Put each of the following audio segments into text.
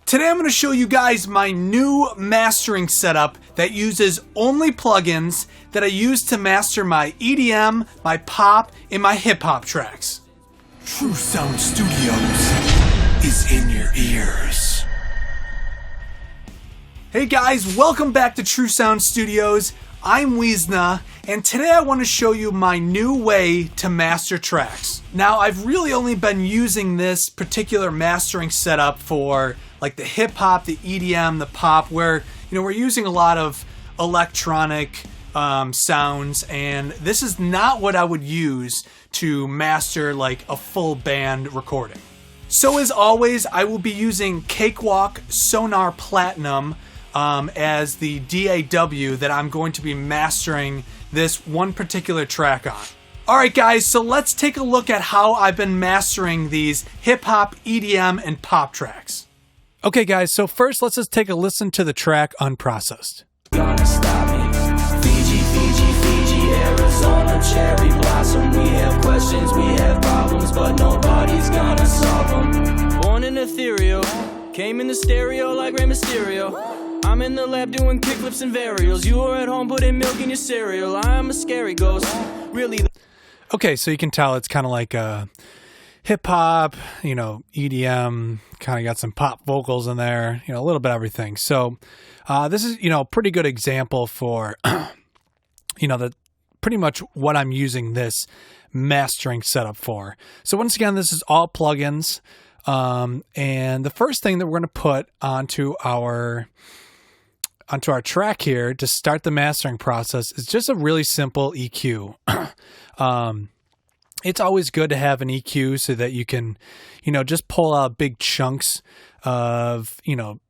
Today I'm going to show you guys my new mastering setup that uses only plugins that I use to master my EDM, my pop, and my hip hop tracks. True Sound Studios is in your ears. Hey guys, welcome back to True Sound Studios. I'm Weezna, and today I want to show you my new way to master tracks. Now, I've really only been using this particular mastering setup for like the hip hop, the EDM, the pop, where we're using a lot of electronic sounds, and this is not what I would use to master like a full band recording. So as always, I will be using Cakewalk Sonar Platinum as the DAW that I'm going to be mastering this one particular track on. Alright guys, so let's take a look at how I've been mastering these hip hop, EDM, and pop tracks. Okay guys, so first let's just take a listen to the track Unprocessed. Gonna stop me. Fiji, Arizona, cherry blossom. We have questions, we have problems, but nobody's gonna solve them. Born in ethereal, came in the stereo like Rey Mysterio. I'm in the lab doing kickflips and varials. You are at home putting milk in your cereal. I'm a scary ghost, really. Okay, so you can tell it's kind of like hip hop, EDM, kind of got some pop vocals in there, a little bit of everything. So this is, a pretty good example for, pretty much what I'm using this mastering setup for. So once again, this is all plugins. And the first thing that we're going to put onto our track here to start the mastering process is just a really simple EQ. It's always good to have an EQ so that you can, just pull out big chunks of,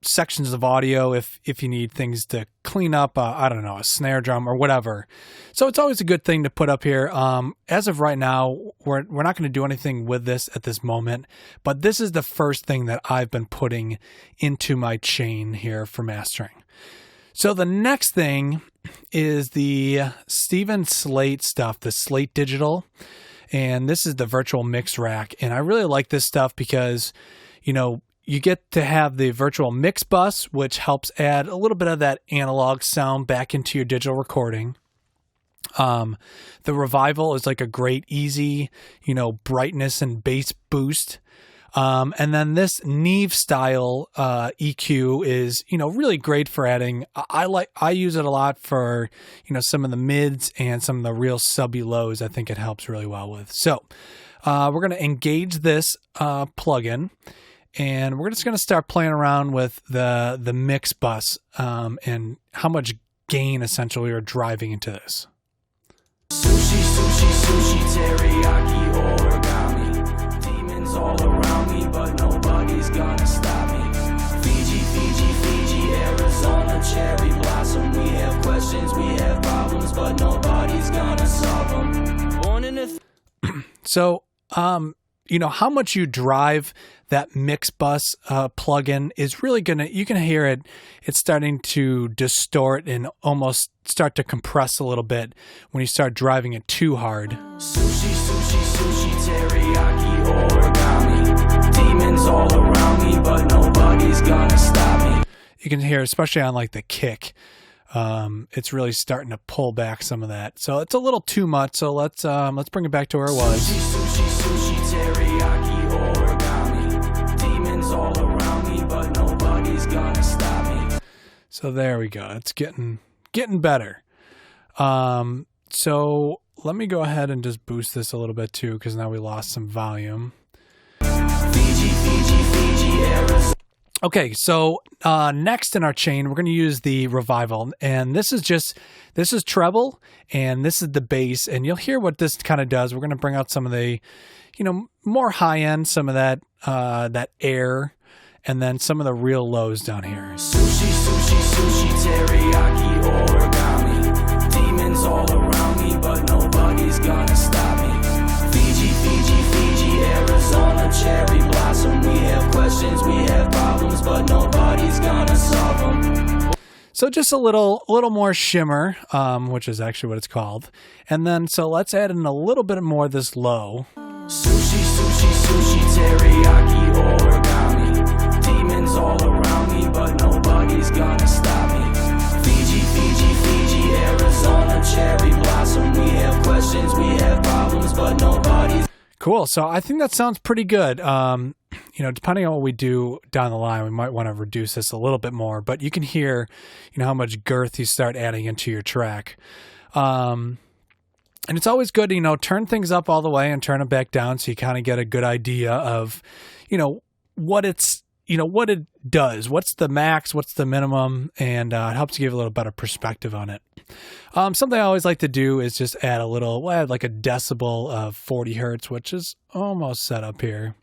sections of audio if you need things to clean up, I don't know, a snare drum or whatever. So it's always a good thing to put up here. As of right now, we're not going to do anything with this at this moment, but this is the first thing that I've been putting into my chain here for mastering. So the next thing is the Steven Slate stuff, the Slate Digital. And this is the virtual mix rack. And I really like this stuff because, you get to have the virtual mix bus, which helps add a little bit of that analog sound back into your digital recording. The Revival is like a great, easy, brightness and bass boost. And then this Neve style EQ is, really great for adding. I use it a lot for, some of the mids and some of the real subby lows. I think it helps really well with. So we're going to engage this plugin, and we're just going to start playing around with the mix bus and how much gain essentially we're driving into this. Sushi, teriyaki, origami. Demons all around me, but nobody's gonna stop me. Fiji, Arizona, cherry blossom. We have questions, we have problems, but nobody's gonna solve them. Born in a So, how much you drive that mix bus plugin is really you can hear it's starting to distort and almost start to compress a little bit when you start driving it too hard. Sushi, teriyaki, origami. Demons all around me, but nobody's gonna stop me. You can hear, especially on like the kick, it's really starting to pull back some of that. So it's a little too much. So let's bring it back to where it was. Sushi, teriyaki, origami. Demons all around me, but nobody's gonna stop me. So there we go. It's getting better. So let me go ahead and just boost this a little bit too, because now we lost some volume. Fiji, Arizona. Okay, so next in our chain, we're going to use the Revival, and this is treble, and this is the bass, and you'll hear what this kind of does. We're going to bring out some of the, more high end, some of that air, and then some of the real lows down here. Sushi, teriyaki, origami. Demons all around me, but nobody's gonna stop me. Fiji, Arizona, cherry blossom. We have questions, we have problems, but nobody's gonna solve them. So just a little more shimmer, which is actually what it's called. And then, so let's add in a little bit more of this low. Sushi, teriyaki, origami. Demons all around. cool. So I think that sounds pretty good. Depending on what we do down the line, we might want to reduce this a little bit more, but you can hear, how much girth you start adding into your track. And it's always good to, turn things up all the way and turn them back down so you kind of get a good idea of, what it's, what it does, what's the max, what's the minimum, and it helps you give a little better perspective on it. Something I always like to do is just add like a decibel of 40 hertz, which is almost set up here.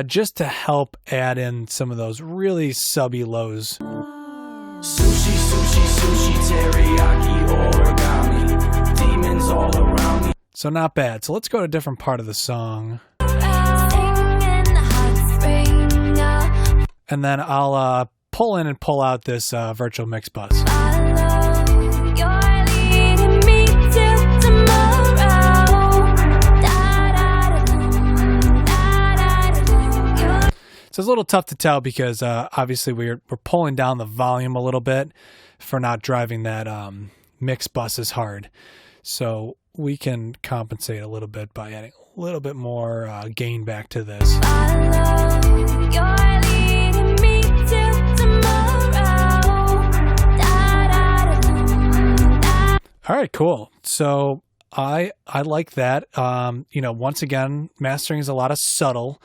Just to help add in some of those really subby lows. Sushi, sushi, sushi, teriyaki, origami, demons all around me. So not bad. So let's go to a different part of the song. And then I'll pull in and pull out this virtual mix bus. So it's a little tough to tell because obviously we're pulling down the volume a little bit for not driving that mix bus as hard. So we can compensate a little bit by adding a little bit more gain back to this. All right, cool. So I like that. Once again, mastering is a lot of subtle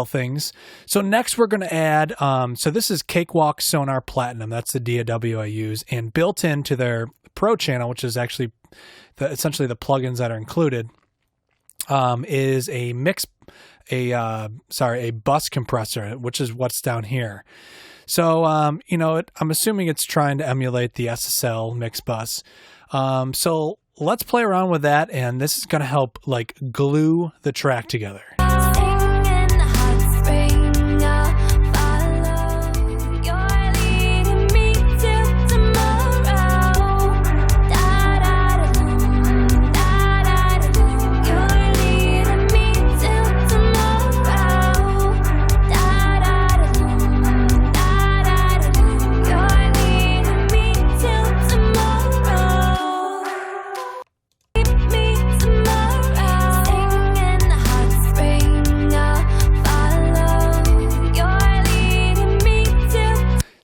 things. So next we're going to add, so this is Cakewalk Sonar Platinum. That's the DAW I use, and built into their Pro channel, which is actually essentially the plugins that are included, is a bus compressor, which is what's down here. So, I'm assuming it's trying to emulate the SSL mix bus. So let's play around with that, and this is going to help glue the track together.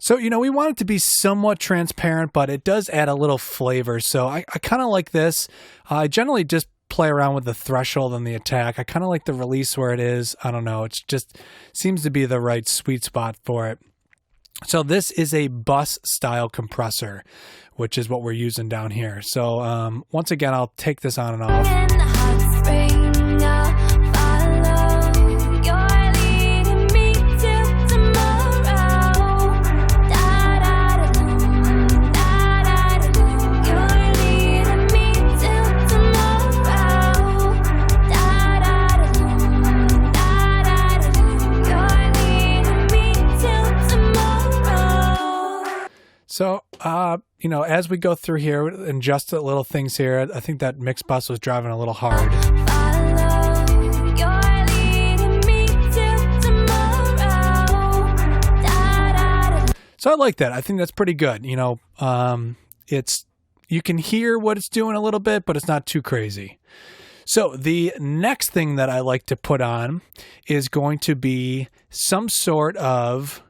So, we want it to be somewhat transparent, but it does add a little flavor. So I kind of like this. I generally just play around with the threshold and the attack. I kind of like the release where it is. I don't know. It just seems to be the right sweet spot for it. So this is a bus style compressor, which is what we're using down here. So once again, I'll take this on and off. So, as we go through here and just the little things here, I think that mix bus was driving a little hard. So I like that. I think that's pretty good. You can hear what it's doing a little bit, but it's not too crazy. So the next thing that I like to put on is going to be some sort of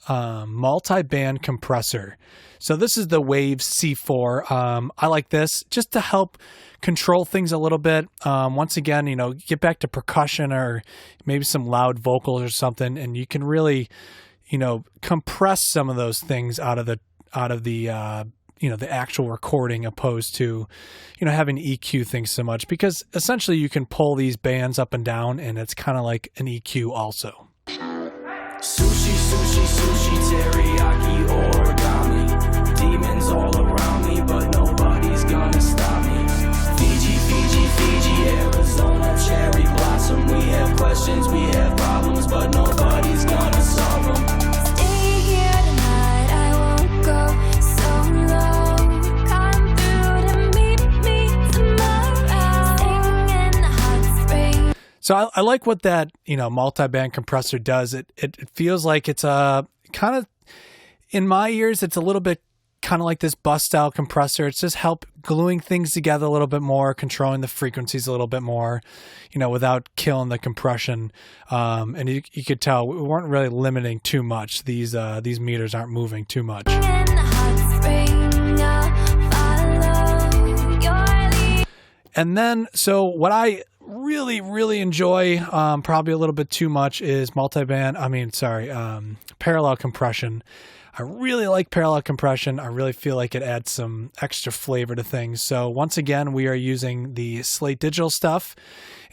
multiband compressor. So this is the Wave C4. I like this just to help control things a little bit. Once again, get back to percussion or maybe some loud vocals or something, and you can really, compress some of those things out of the the actual recording, opposed to, having to EQ things so much, because essentially you can pull these bands up and down, and it's kind of like an EQ also. Sushi, sushi, sushi, teriyaki, origami, demons all around me, but nobody's gonna stop me. Fiji, Fiji, Fiji, Arizona, cherry blossom. We have questions, we have problems, but nobody's gonna solve them. Stay here tonight, I won't go solo. Come through to meet me tomorrow. Sing in the hot spring. So I like what that, multi-band compressor does. It feels like it's a kind of, in my ears, it's a little bit kind of like this bus style compressor. It's just help gluing things together a little bit more, controlling the frequencies a little bit more, without killing the compression. And you could tell we weren't really limiting too much. These meters aren't moving too much. And then, so what I really, really enjoy, probably a little bit too much, is parallel compression. I really like parallel compression. I really feel like it adds some extra flavor to things. So once again, we are using the Slate Digital stuff,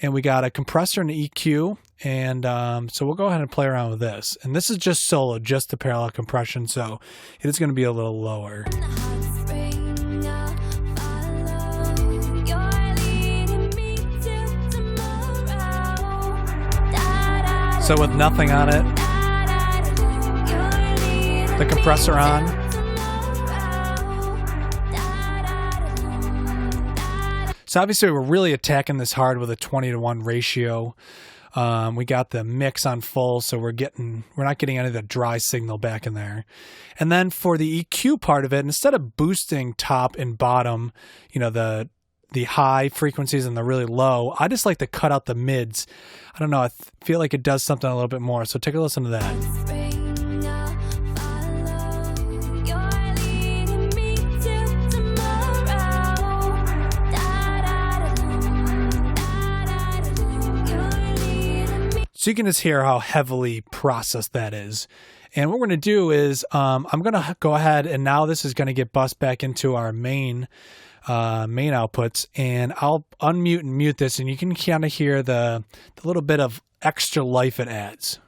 and we got a compressor and an EQ. And so we'll go ahead and play around with this. And this is just solo, just the parallel compression. So it is going to be a little lower. So with nothing on it, the compressor on. So obviously we're really attacking this hard with a 20-to-1 ratio. We got the mix on full, so we're not getting any of the dry signal back in there. And then for the EQ part of it, instead of boosting top and bottom, the high frequencies and the really low, I just like to cut out the mids. I don't know, I feel like it does something a little bit more. So take a listen to that. So you can just hear how heavily processed that is. And what we're going to do is I'm going to go ahead, and now this is going to get bussed back into our main outputs, and I'll unmute and mute this, and you can kind of hear the little bit of extra life it adds.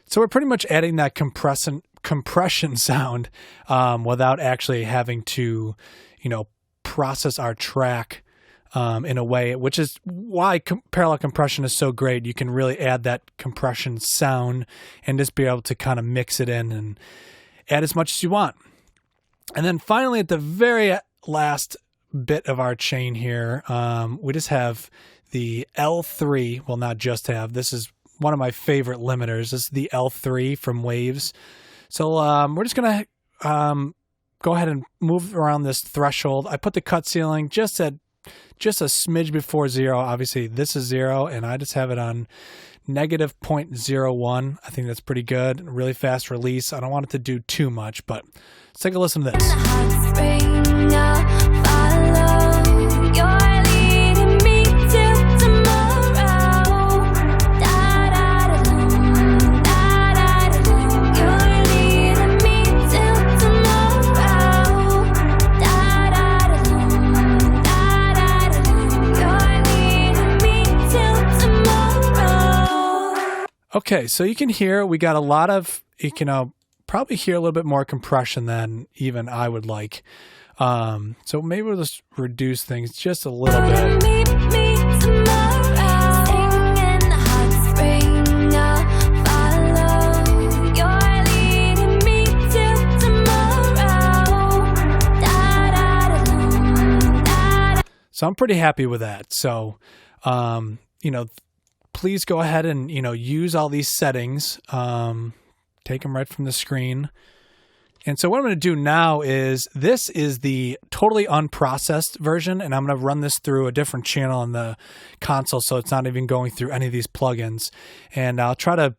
So we're pretty much adding that compression sound without actually having to, process our track in a way, which is why parallel compression is so great. You can really add that compression sound and just be able to kind of mix it in and add as much as you want. And then finally, at the very last bit of our chain here, we just have the L3. Well, not just have. This is one of my favorite limiters. This is the L3 from Waves. So we're just going to go ahead and move around this threshold. I put the cut ceiling just a smidge before 0. Obviously, this is 0, and I just have it on negative 0.01. I think that's pretty good. Really fast release. I don't want it to do too much, but let's take a listen to this. Okay, so you can hear we got a lot of, you can probably hear a little bit more compression than even I would like. So maybe we'll just reduce things just a little bit. So I'm pretty happy with that. So, please go ahead and, use all these settings. Take them right from the screen. And so what I'm going to do now is, this is the totally unprocessed version, and I'm going to run this through a different channel on the console, so it's not even going through any of these plugins. And I'll try to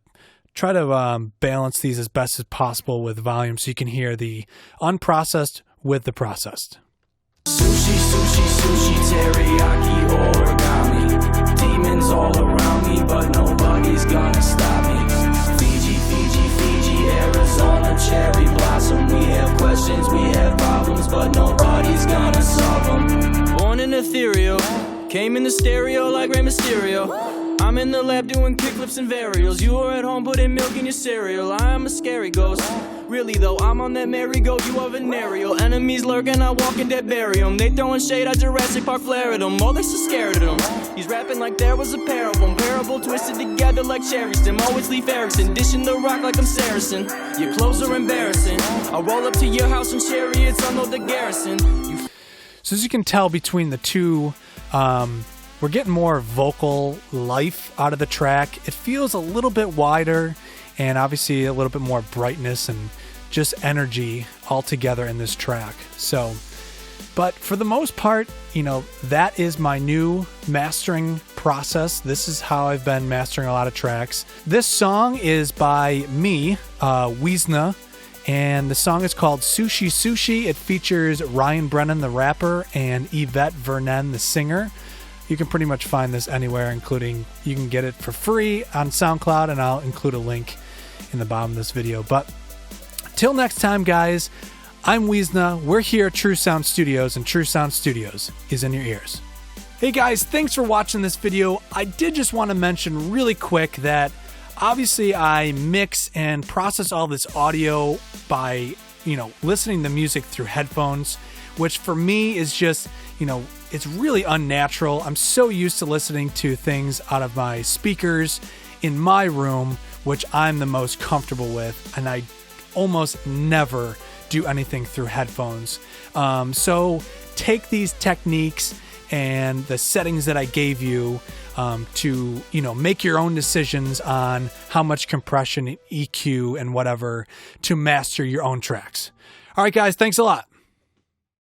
balance these as best as possible with volume, so you can hear the unprocessed with the processed. Sushi, sushi, sushi, teriyaki, origami. Demons all around me, but nobody's gonna stop me. Fiji, Fiji, Fiji, Arizona, cherry blossom. We have questions, we have problems, but nobody's gonna solve them. Born in ethereal, came in the stereo like Rey Mysterio. I'm in the lab doing kickflips and varials. You are at home putting milk in your cereal. I am a scary ghost. Really though, I'm on that merry-go, you are venereal. Enemies lurking, I walk in dead, bury 'em. They throwing shade at Jurassic Park, flare at 'em. Oh, they so scared of them. He's rapping like there was a pair of 'em. Parable twisted together like cherry stem. Always Leif Erikson, dishing the rock like I'm Saracen. Your clothes are embarrassing. I'll roll up to your house in chariots, unload the garrison. So as you can tell between the two, we're getting more vocal life out of the track. It feels a little bit wider and obviously a little bit more brightness and just energy all together in this track. So, but for the most part, you know, that is my new mastering process. This is how I've been mastering a lot of tracks. This song is by me, Weezna, and the song is called Sushi Sushi. It features Ryan Brennan, the rapper, and Yvette Vernon, the singer. You can pretty much find this anywhere, including you can get it for free on SoundCloud, and I'll include a link in the bottom of this video. But till next time, guys, I'm Weezna. We're here at True Sound Studios, and True Sound Studios is in your ears. Hey guys, thanks for watching this video. I did just want to mention really quick that obviously I mix and process all this audio by, listening to music through headphones, which for me is just, it's really unnatural. I'm so used to listening to things out of my speakers in my room, which I'm the most comfortable with, and I almost never do anything through headphones. So take these techniques and the settings that I gave you to, make your own decisions on how much compression, EQ, and whatever to master your own tracks. All right, guys, thanks a lot.